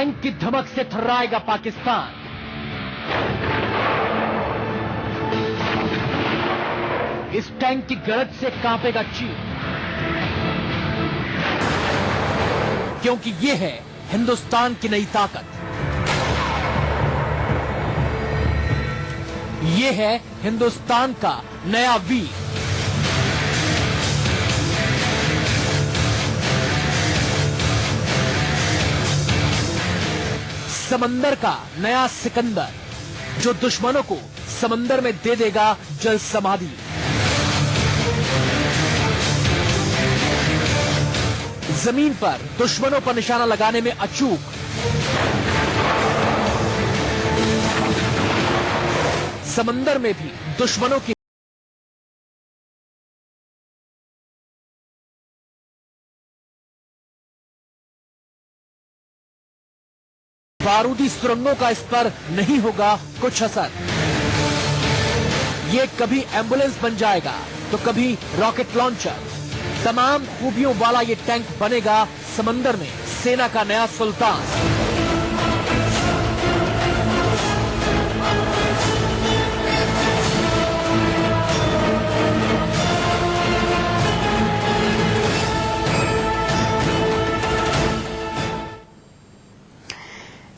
Tank की धमक से थर्राएगा पाकिस्तान। इस टैंक की गरज से कांपेगा चीन, क्योंकि ये है हिंदुस्तान की नई ताकत। ये है हिंदुस्तान का नया वीर। समंदर का नया सिकंदर, जो दुश्मनों को समंदर में दे देगा जल समाधि। जमीन पर दुश्मनों पर निशाना लगाने में अचूक, समंदर में भी दुश्मनों की बारूदी सुरंगों का इस पर नहीं होगा कुछ असर। ये कभी एम्बुलेंस बन जाएगा तो कभी रॉकेट लॉन्चर। तमाम खूबियों वाला ये टैंक बनेगा समंदर में सेना का नया सुल्तान।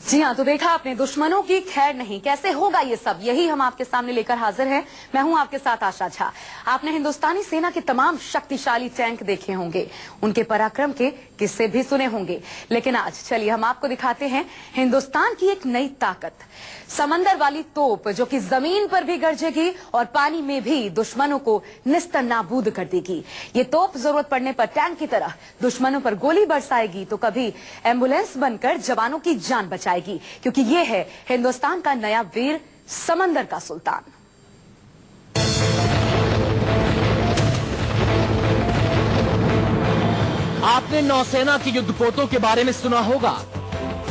जी हाँ, तो देखा आपने, दुश्मनों की खैर नहीं। कैसे होगा ये सब, यही हम आपके सामने लेकर हाजिर हैं। मैं हूं आपके साथ आशा झा। आपने हिंदुस्तानी सेना के तमाम शक्तिशाली टैंक देखे होंगे, उनके पराक्रम के किस्से भी सुने होंगे, लेकिन आज चलिए हम आपको दिखाते हैं हिंदुस्तान की एक नई ताकत, समंदर वाली तोप, जो कि जमीन पर भी गरजेगी और पानी में भी दुश्मनों को निस्तर नाबूद कर देगी। ये तोप जरूरत पड़ने पर टैंक की तरह दुश्मनों पर गोली बरसाएगी तो कभी एम्बुलेंस बनकर जवानों की जान बचाएगी, क्योंकि ये है हिंदुस्तान का नया वीर, समंदर का सुल्तान। आपने नौसेना के युद्धपोतों के बारे में सुना होगा,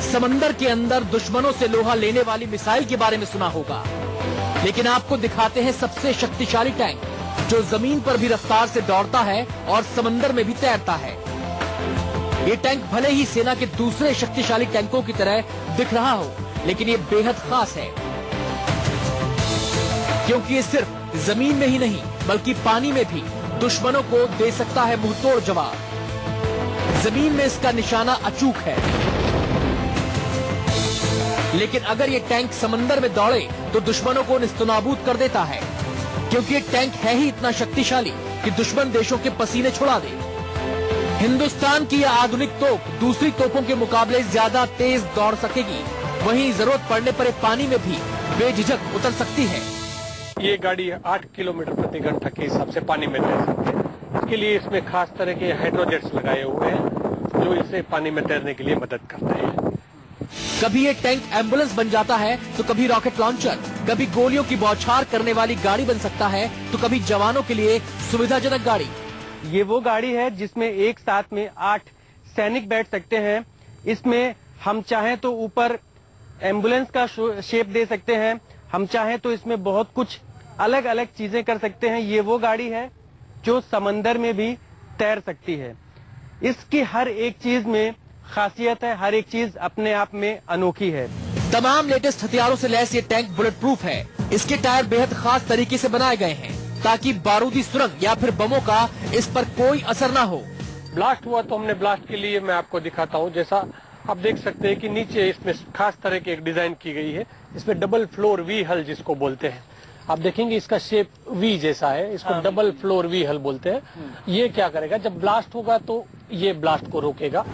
समंदर के अंदर दुश्मनों से लोहा लेने वाली मिसाइल के बारे में सुना होगा, लेकिन आपको दिखाते हैं सबसे शक्तिशाली टैंक, जो जमीन पर भी रफ्तार से दौड़ता है और समंदर में भी तैरता है। ये टैंक भले ही सेना के दूसरे शक्तिशाली टैंकों की तरह दिख रहा हो, लेकिन ये बेहद खास है, क्योंकि ये सिर्फ जमीन में ही नहीं बल्कि पानी में भी दुश्मनों को दे सकता है मुंहतोड़ जवाब। जमीन में इसका निशाना अचूक है, लेकिन अगर ये टैंक समंदर में दौड़े तो दुश्मनों को निस्तनाबूद कर देता है, क्योंकि ये टैंक है ही इतना शक्तिशाली कि दुश्मन देशों के पसीने छुड़ा दे। हिंदुस्तान की यह आधुनिक तोप दूसरी तोपों के मुकाबले ज्यादा तेज दौड़ सकेगी, वहीं जरूरत पड़ने पर पानी में भी बेझिझक उतर सकती है। ये गाड़ी 8 किलोमीटर प्रति घंटा के हिसाब से पानी में तैर सकती है। इसके लिए इसमें खास तरह के हाइड्रोजेट्स लगाए हुए हैं, जो इसे पानी में तैरने के लिए मदद करते हैं। कभी ये टैंक एम्बुलेंस बन जाता है तो कभी रॉकेट लॉन्चर, कभी गोलियों की बौछार करने वाली गाड़ी बन सकता है तो कभी जवानों के लिए सुविधाजनक गाड़ी। ये वो गाड़ी है जिसमें एक साथ में 8 सैनिक बैठ सकते हैं। इसमें हम चाहें तो ऊपर एम्बुलेंस का शेप दे सकते हैं, हम चाहें तो इसमें बहुत कुछ अलग अलग चीजें कर सकते हैं। ये वो गाड़ी है जो समंदर में भी तैर सकती है। इसकी हर एक चीज में खासियत है, हर एक चीज अपने आप में अनोखी है। तमाम लेटेस्ट हथियारों से लैस ये टैंक बुलेट प्रूफ है। इसके टायर बेहद खास तरीके से बनाए गए हैं ताकि बारूदी सुरंग या फिर बमों का इस पर कोई असर ना हो। ब्लास्ट हुआ तो हमने ब्लास्ट के लिए, मैं आपको दिखाता हूँ, जैसा आप देख सकते हैं कि नीचे इसमें खास तरह की एक डिजाइन की गई है। इसमें डबल फ्लोर वी हल जिसको बोलते हैं, आप देखेंगे इसका शेप वी जैसा है, इसको डबल फ्लोर वी हल बोलते हैं। ये क्या करेगा, जब ब्लास्ट होगा तो ये ब्लास्ट को रोकेगा।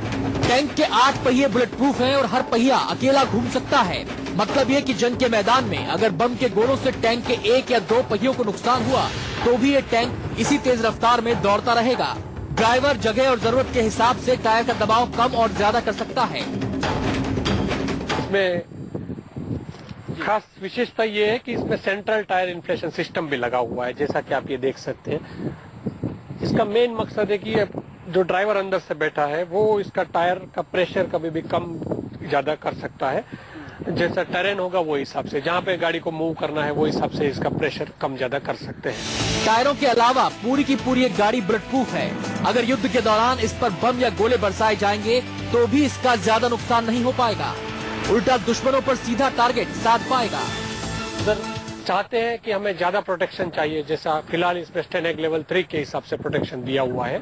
टैंक के 8 पहिए बुलेट प्रूफ हैं और हर पहिया अकेला घूम सकता है। मतलब ये कि जंग के मैदान में अगर बम के गोलों से टैंक के 1 या 2 पहियों को नुकसान हुआ तो भी ये टैंक इसी तेज रफ्तार में दौड़ता रहेगा। ड्राइवर जगह और जरूरत के हिसाब से टायर का दबाव कम और ज्यादा कर सकता है। इसमें खास विशेषता ये है कि इसमें सेंट्रल टायर इन्फ्लेशन सिस्टम भी लगा हुआ है, जैसा कि आप ये देख सकते हैं। इसका मेन मकसद है कि जो ड्राइवर अंदर से बैठा है वो इसका टायर का प्रेशर कभी भी कम ज्यादा कर सकता है। जैसा टेरेन होगा वो हिसाब से, जहाँ पे गाड़ी को मूव करना है वो हिसाब से इसका प्रेशर कम ज्यादा कर सकते हैं। टायरों के अलावा पूरी की पूरी एक गाड़ी बुलेट प्रूफ है। अगर युद्ध के दौरान इस पर बम या गोले बरसाए जाएंगे तो भी इसका ज्यादा नुकसान नहीं हो पाएगा। उल्टा दुश्मनों पर सीधा टारगेट साध पाएगा। सर चाहते हैं कि हमें ज्यादा प्रोटेक्शन चाहिए, जैसा फिलहाल इसमें स्टेनेक लेवल 3 के हिसाब से प्रोटेक्शन दिया हुआ है।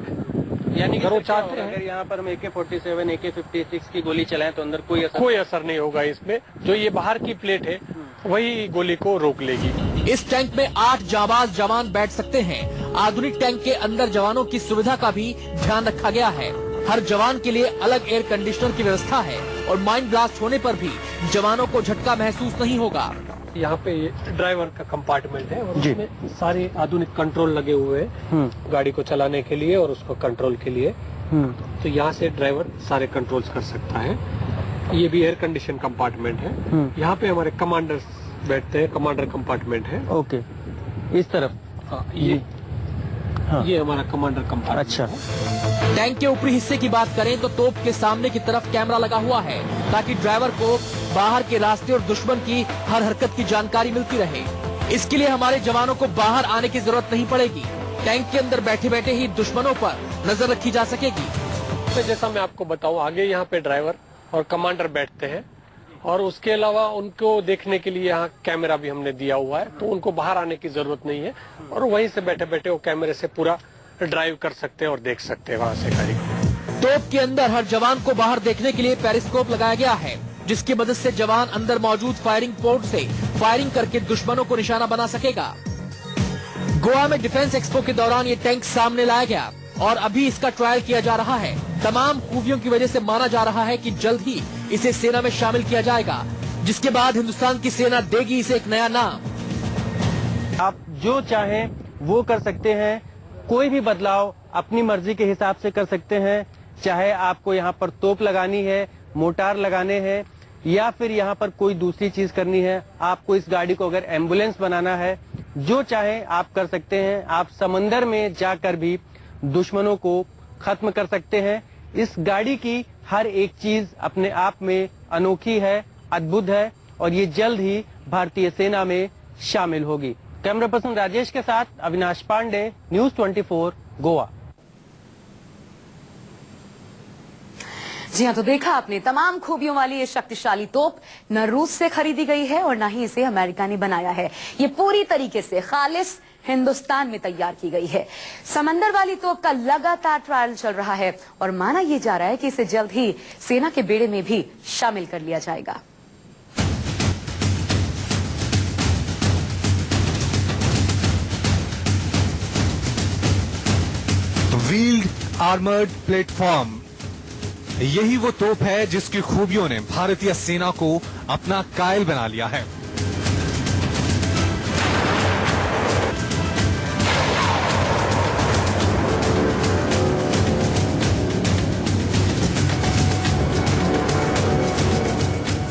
यानी कि अगर वो सर, क्या चाहते होगा, हैं अगर यहाँ पर हम AK-47, AK-56 की गोली चलाएं तो अंदर कोई असर नहीं होगा इसमें। जो ये बाहर की प्लेट है वही गोली को रोक लेगी। इस टैंक में 8 जाबाज जवान बैठ सकते हैं। आधुनिक टैंक के अंदर जवानों की सुविधा का भी ध्यान रखा गया है। हर जवान के लिए अलग एयर कंडीशनर की व्यवस्था है और माइंड ब्लास्ट होने पर भी जवानों को झटका महसूस नहीं होगा। यहाँ पे ड्राइवर का कंपार्टमेंट है और उसमें सारे आधुनिक कंट्रोल लगे हुए हैं गाड़ी को चलाने के लिए और उसको कंट्रोल के लिए। तो यहाँ से ड्राइवर सारे कंट्रोल्स कर सकता है। ये भी एयर कंडीशन कंपार्टमेंट है। यहाँ पे हमारे कमांडर्स बैठते हैं, कमांडर कंपार्टमेंट है। ओके, इस तरफ। हाँ, ये हमारा कमांडर कंपार्टमेंट। अच्छा। टैंक के ऊपरी हिस्से की बात करें तो तोप के सामने की तरफ कैमरा लगा हुआ है ताकि ड्राइवर को बाहर के रास्ते और दुश्मन की हर हरकत की जानकारी मिलती रहे। इसके लिए हमारे जवानों को बाहर आने की जरूरत नहीं पड़ेगी। टैंक के अंदर बैठे बैठे ही दुश्मनों पर नजर रखी जा सकेगी। तो जैसा मैं आपको बताऊं, आगे यहाँ पे ड्राइवर और कमांडर बैठते हैं और उसके अलावा उनको देखने के लिए यहाँ कैमरा भी हमने दिया हुआ है, तो उनको बाहर आने की जरूरत नहीं है और वहीं से बैठे बैठे वो कैमरे से पूरा ड्राइव कर सकते हैं और देख सकते हैं वहाँ से गाड़ी को। तोप के अंदर हर जवान को बाहर देखने के लिए पेरिस्कोप लगाया गया है, जिसकी मदद से जवान अंदर मौजूद फायरिंग पोर्ट से फायरिंग करके दुश्मनों को निशाना बना सकेगा। गोवा में डिफेंस एक्सपो के दौरान ये टैंक सामने लाया गया और अभी इसका ट्रायल किया जा रहा है। तमाम खूबियों की वजह से माना जा रहा है कि जल्द ही इसे सेना में शामिल किया जाएगा, जिसके बाद हिंदुस्तान की सेना देगी इसे एक नया नाम। आप जो चाहें वो कर सकते हैं, कोई भी बदलाव अपनी मर्जी के हिसाब से कर सकते हैं। चाहे आपको यहाँ पर तोप लगानी है, मोटार लगाने हैं या फिर यहाँ पर कोई दूसरी चीज करनी है, आपको इस गाड़ी को अगर एम्बुलेंस बनाना है, जो चाहे आप कर सकते हैं। आप समंदर में जाकर भी दुश्मनों को खत्म कर सकते हैं। इस गाड़ी की हर एक चीज अपने आप में अनोखी है, अद्भुत है और ये जल्द ही भारतीय सेना में शामिल होगी। कैमरा पर्सन राजेश के साथ अविनाश पांडे, न्यूज 24 गोवा। जी हाँ, तो देखा आपने, तमाम खूबियों वाली ये शक्तिशाली तोप न रूस से खरीदी गई है और न ही इसे अमेरिका ने बनाया है। ये पूरी तरीके से खालिस हिंदुस्तान में तैयार की गई है। समंदर वाली तोप का लगातार ट्रायल चल रहा है और माना यह जा रहा है कि इसे जल्द ही सेना के बेड़े में भी शामिल कर लिया जाएगा। व्हील्ड आर्मर्ड प्लेटफॉर्म, यही वो तोप है जिसकी खूबियों ने भारतीय सेना को अपना कायल बना लिया है।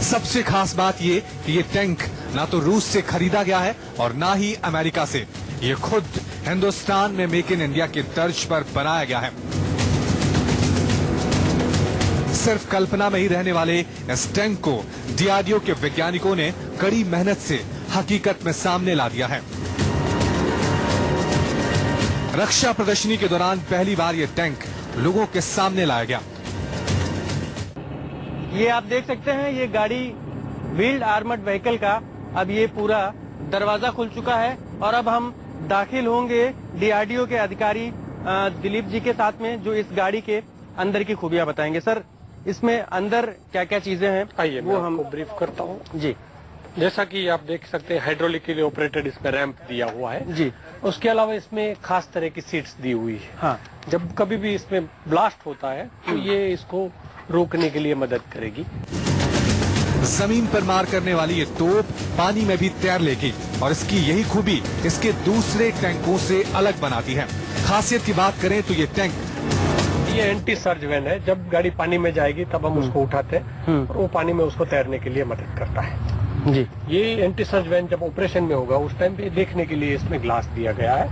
सबसे खास बात ये कि ये टैंक ना तो रूस से खरीदा गया है और ना ही अमेरिका से। ये खुद हिंदुस्तान में मेक इन इंडिया के तर्ज पर बनाया गया है। सिर्फ कल्पना में ही रहने वाले इस टैंक को डीआरडीओ के वैज्ञानिकों ने कड़ी मेहनत से हकीकत में सामने ला दिया है। रक्षा प्रदर्शनी के दौरान पहली बार ये टैंक लोगों के सामने लाया गया। ये आप देख सकते हैं, ये गाड़ी व्हील्ड आर्मर्ड व्हीकल का अब ये पूरा दरवाजा खुल चुका है और अब हम दाखिल होंगे डीआरडीओ के अधिकारी दिलीप जी के साथ में, जो इस गाड़ी के अंदर की खूबियां बताएंगे। सर, इसमें अंदर क्या क्या चीजें हैं आइए वो मैं हम आपको ब्रीफ करता हूँ। जी जैसा कि आप देख सकते हैं, हाइड्रोलिकली ऑपरेटेड इसमें रैंप दिया हुआ है जी। उसके अलावा इसमें खास तरह की सीट्स दी हुई है। हाँ, जब कभी भी इसमें ब्लास्ट होता है तो ये इसको रोकने के लिए मदद करेगी। जमीन पर मार करने वाली ये तोप पानी में भी तैर लेगी और इसकी यही खूबी इसके दूसरे टैंकों से अलग बनाती है। खासियत की बात करें तो ये टैंक, ये एंटी सर्ज वैन है। जब गाड़ी पानी में जाएगी तब हम उसको उठाते हैं और वो पानी में उसको तैरने के लिए मदद करता है जी। ये एंटी सर्ज वैन जब ऑपरेशन में होगा उस टाइम पे देखने के लिए इसमें ग्लास दिया गया है।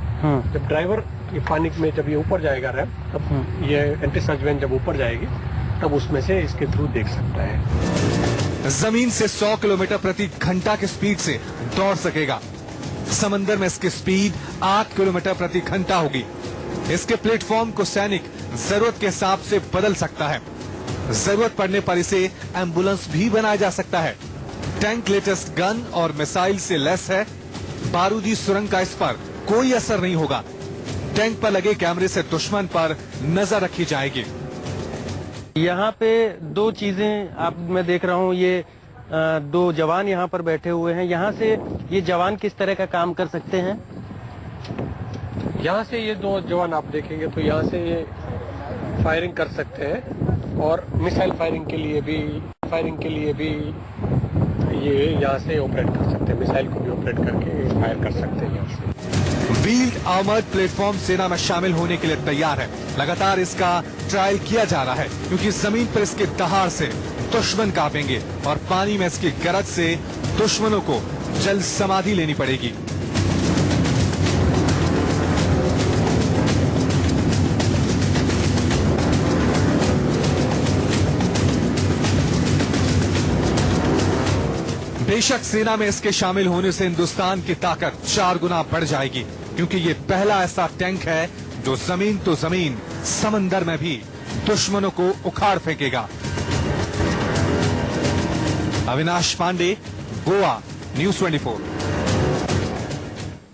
जब ड्राइवर ये पानी में जब ये ऊपर जाएगा रैंप, तब ये एंटी सर्ज वैन जब ऊपर जाएगी तब उसमें से इसके थ्रू देख सकता है। जमीन से 100 किलोमीटर प्रति घंटा की स्पीड से दौड़ सकेगा। समंदर में इसकी स्पीड 8 किलोमीटर प्रति घंटा होगी। इसके प्लेटफॉर्म को सैनिक जरूरत के हिसाब से बदल सकता है। जरूरत पड़ने पर इसे एम्बुलेंस भी बनाया जा सकता है। टैंक लेटेस्ट गन और मिसाइल से लैस है। बारूदी सुरंग का इस पर कोई असर नहीं होगा। टैंक पर लगे कैमरे से दुश्मन पर नजर रखी जाएगी। यहाँ पे दो चीजें आप मैं देख रहा हूँ, ये दो जवान यहाँ पर बैठे हुए हैं। यहाँ से ये जवान किस तरह का काम कर सकते हैं? यहाँ से ये दो जवान आप देखेंगे तो यहाँ से ये फायरिंग कर सकते हैं और मिसाइल फायरिंग के लिए भी ये यहाँ से ऑपरेट कर सकते हैं। मिसाइल को भी ऑपरेट करके फायर कर सकते हैं यहाँ से। व्हील्ड आर्मर्ड प्लेटफॉर्म सेना में शामिल होने के लिए तैयार है। लगातार इसका ट्रायल किया जा रहा है क्योंकि जमीन पर इसके दहाड़ से दुश्मन कांपेंगे और पानी में इसकी गरज से दुश्मनों को जल समाधि लेनी पड़ेगी। बेशक सेना में इसके शामिल होने से हिंदुस्तान की ताकत 4 गुना बढ़ जाएगी क्योंकि ये पहला ऐसा टैंक है जो जमीन तो जमीन समंदर में भी दुश्मनों को उखाड़ फेंकेगा। अविनाश पांडे, गोवा, न्यूज़ 24।